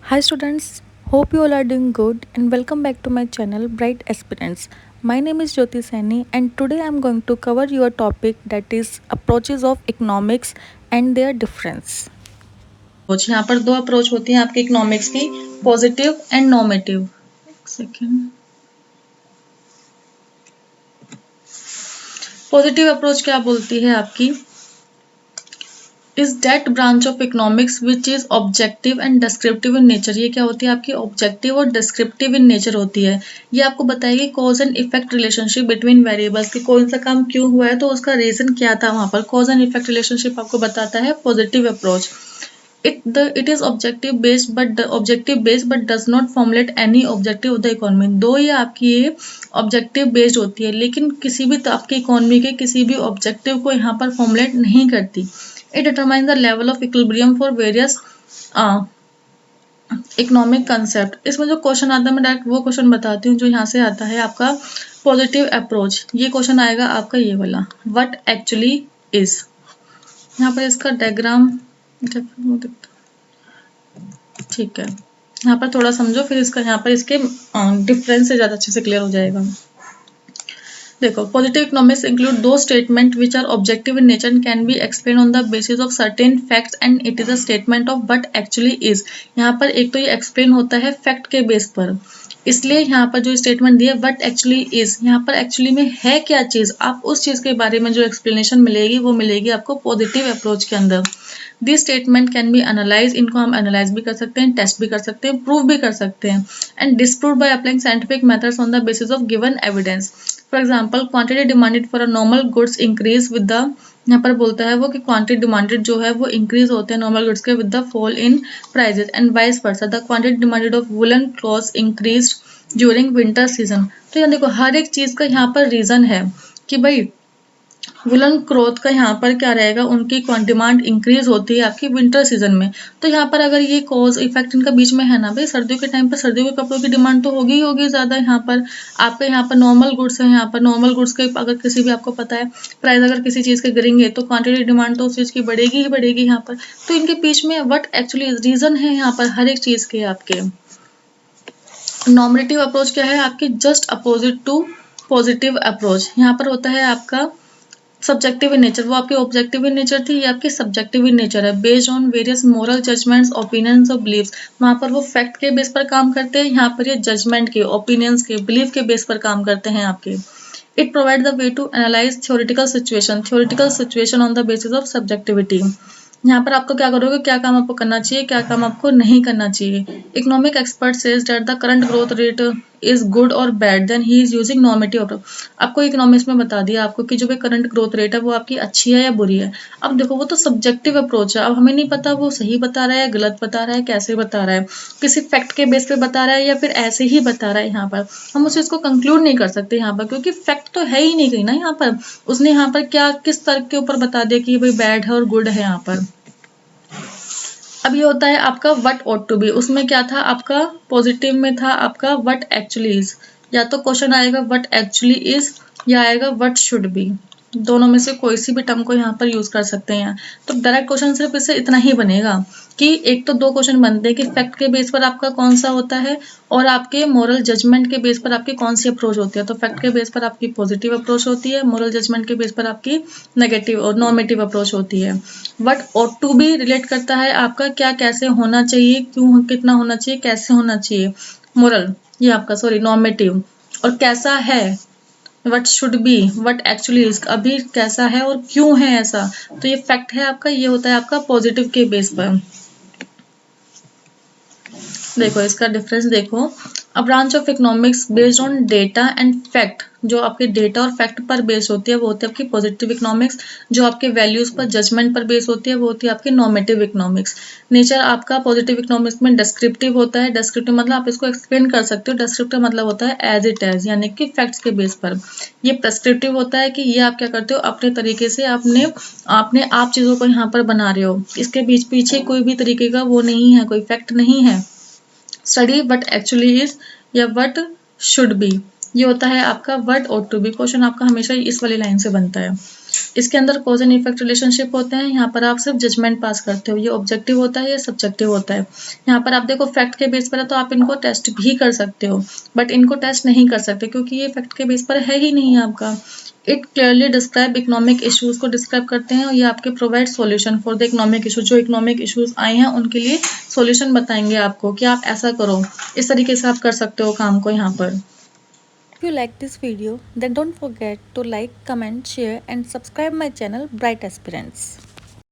Hi students, hope you all are doing good and welcome back to my channel Bright Aspirants. My name is Jyoti Saini and today I am going to cover your topic that is approaches of economics and their difference. Approach यहाँ पर दो approach होती हैं आपके economics की, positive and normative. Second, positive approach क्या बोलती है आपकी, is that branch of economics which is objective and descriptive in nature. ये क्या होती है आपकी, ऑब्जेक्टिव और डिस्क्रिप्टिव इन नेचर होती है। ये आपको बताएगी cause and effect relationship between variables की, कौन सा काम क्यों हुआ है तो उसका रीजन क्या था, वहां पर कॉज एंड इफेक्ट रिलेशनशिप आपको बताता है positive approach. It is objective based but does not formulate any objective of the economy। दो ये आपकी ये ऑब्जेक्टिव बेस्ड होती है लेकिन किसी भी आपकी इकोनॉमी के किसी भी ऑब्जेक्टिव को यहाँ पर फॉर्मुलेट नहीं करती। It determine the level of equilibrium for various economic concept. इसमें जो क्वेश्चन आता है मैं डायरेक्ट वो क्वेश्चन बताती हूँ जो यहाँ से आता है आपका पॉजिटिव अप्रोच। ये क्वेश्चन आएगा आपका ये वाला, व्हाट एक्चुअली इज। यहाँ पर इसका डायग्राम ठीक है, यहाँ पर थोड़ा समझो फिर इसका यहाँ पर इसके डिफरेंस से ज्यादा अच्छे से क्लियर हो जाएगा। देखो, पॉजिटिव इकोनॉमिक्स इंक्लूड दो statement which are objective in nature and can be explain on the basis of certain facts and it is a statement of what actually is. यहाँ पर एक तो ये एक्सप्लेन होता है फैक्ट के बेस पर, इसलिए यहाँ पर जो स्टेटमेंट दिया व्हाट एक्चुअली इज, यहाँ पर एक्चुअली में है क्या चीज, आप उस चीज के बारे में जो एक्सप्लेनेशन मिलेगी वो मिलेगी आपको पॉजिटिव अप्रोच के अंदर। This statement can be analyse, इनको हम एनालाइज भी कर सकते हैं, टेस्ट भी कर सकते हैं, प्रूव भी कर सकते हैं and disprove by applying scientific methods on the basis of given evidence. For example, quantity demanded for a normal goods increase with the, यहाँ पर बोलता है वो कि क्वांटिटी डिमांडेड जो है वो इंक्रीज होते हैं नॉर्मल गुड्स के with the fall in prices and vice versa. The quantity demanded of woollen clothes increase during winter season. तो यहाँ देखो हर एक चीज का यहाँ पर रीजन है कि भाई वुलन क्लॉथ का यहाँ पर क्या रहेगा, उनकी डिमांड इंक्रीज होती है आपकी विंटर सीजन में। तो यहाँ पर अगर ये कॉज इफेक्ट इनका बीच में है ना भाई, सर्दियों के टाइम पर सर्दियों के कपड़ों की डिमांड तो होगी ही होगी ज्यादा। यहाँ पर आपके यहाँ पर नॉर्मल गुड्स है, यहाँ पर नॉर्मल गुड्स के अगर किसी भी आपको पता है प्राइस अगर किसी चीज के गिरेंगे तो क्वांटिटी डिमांड तो उस चीज की बढ़ेगी ही बढ़ेगी यहाँ पर। तो इनके बीच में व्हाट एक्चुअली रीजन है यहाँ पर हर एक चीज के आपके। नॉमिनेटिव अप्रोच क्या है आपकी, just opposite to positive approach. यहाँ पर होता है आपका सब्जेक्टिव इन नेचर, वो आपकी ऑब्जेक्टिव इन नेचर थी, ये आपकी सब्जेक्टिव इन नेचर है। Based on various moral judgements, opinions और बिलीव्स, वहां पर वो फैक्ट के बेस पर काम करते हैं, यहाँ पर ये जजमेंट के, ओपिनियंस के, बिलीफ के बेस पर काम करते हैं आपके। It provide the way to analyse theoretical situation on the basis of subjectivity. यहाँ पर आपको क्या करोगे, क्या काम आपको करना चाहिए, क्या काम आपको नहीं करना चाहिए। Economic expert says that the current growth rate is good और bad, then he is using normative approach. आपको इकोनॉमिक्स में बता दिया आपको कि जो भी करंट ग्रोथ रेट है वो आपकी अच्छी है या बुरी है। अब देखो वो तो सब्जेक्टिव अप्रोच है, अब हमें नहीं पता वो सही बता रहा है, गलत बता रहा है, कैसे बता रहा है, किसी फैक्ट के बेस पे बता रहा है या फिर ऐसे ही बता रहा है। यहाँ पर हम उस चीज को कंक्लूड नहीं कर सकते यहाँ पर, क्योंकि फैक्ट तो है ही नहीं कहीं ना यहाँ पर। उसने यहाँ पर क्या किस तर्क के ऊपर बता दिया कि भाई बैड है और गुड है यहाँ पर। अब ये होता है आपका व्हाट ऑट टू बी, उसमें क्या था आपका पॉजिटिव में था आपका व्हाट एक्चुअली इज। या तो क्वेश्चन आएगा व्हाट एक्चुअली इज या आएगा व्हाट शुड बी, दोनों में से कोई सी भी टर्म को यहाँ पर यूज कर सकते हैं। तो डायरेक्ट क्वेश्चन सिर्फ इससे इतना ही बनेगा कि एक तो दो क्वेश्चन बनते हैं कि फैक्ट के बेस पर आपका कौन सा होता है और आपके मोरल जजमेंट के बेस पर आपकी कौन सी अप्रोच होती है। तो फैक्ट के बेस पर आपकी पॉजिटिव अप्रोच होती है, मोरल जजमेंट के बेस पर आपकी नेगेटिव और नॉर्मेटिव अप्रोच होती है। What ought to be relate करता है आपका क्या कैसे होना चाहिए, क्यों कितना होना चाहिए, कैसे होना चाहिए, मोरल ये आपका सॉरी नॉर्मेटिव। और कैसा है what should B, what actually is अभी कैसा है और क्यों है ऐसा, तो ये फैक्ट है आपका, ये होता है आपका पॉजिटिव के बेस पर। देखो इसका डिफरेंस देखो, a branch of economics based on data and fact, जो आपके डेटा और फैक्ट पर बेस होती है वो होती है आपकी पॉजिटिव इकोनॉमिक्स। जो आपके वैल्यूज पर जजमेंट पर बेस होती है वो होती है आपकी नॉर्मेटिव इकोनॉमिक्स। नेचर आपका पॉजिटिव इकोनॉमिक्स में डिस्क्रिप्टिव होता है, डिस्क्रिप्टिव मतलब आप इसको एक्सप्लेन कर सकते हो, डिस्क्रिप्टिव मतलब होता है एज इट एज यानी कि फैक्ट्स के बेस पर। ये प्रेस्क्रिप्टिव होता है कि ये आप क्या करते हो अपने तरीके से आपने आपने आप चीजों को यहाँ पर बना रहे हो, इसके बीच पीछे कोई भी तरीके का वो नहीं है, कोई फैक्ट नहीं है। स्टडी व्हाट एक्चुअली इज या व्हाट शुड बी, ये होता है आपका what ought to be. Question आपका हमेशा इस वाली लाइन से बनता है। इसके अंदर कॉज एंड इफेक्ट रिलेशनशिप होते हैं। यहाँ पर आप सिर्फ जजमेंट पास करते हो, ये ऑब्जेक्टिव होता है, ये सब्जेक्टिव होता है। यहाँ पर आप देखो फैक्ट के बेस पर है तो आप इनको टेस्ट भी कर सकते हो, बट इनको टेस्ट नहीं कर सकते क्योंकि ये फैक्ट के बेस पर है ही नहीं आपका। It clearly describe economic issues को डिस्क्राइब करते हैं और ये आपके provide solution for the economic issue. जो इकोनॉमिक इश्यूज आए हैं उनके लिए सॉल्यूशन बताएंगे आपको कि आप ऐसा करो, इस तरीके से आप कर सकते हो काम को यहाँ पर। If you like this video, then don't forget to like, comment, share and subscribe my channel Bright Aspirants.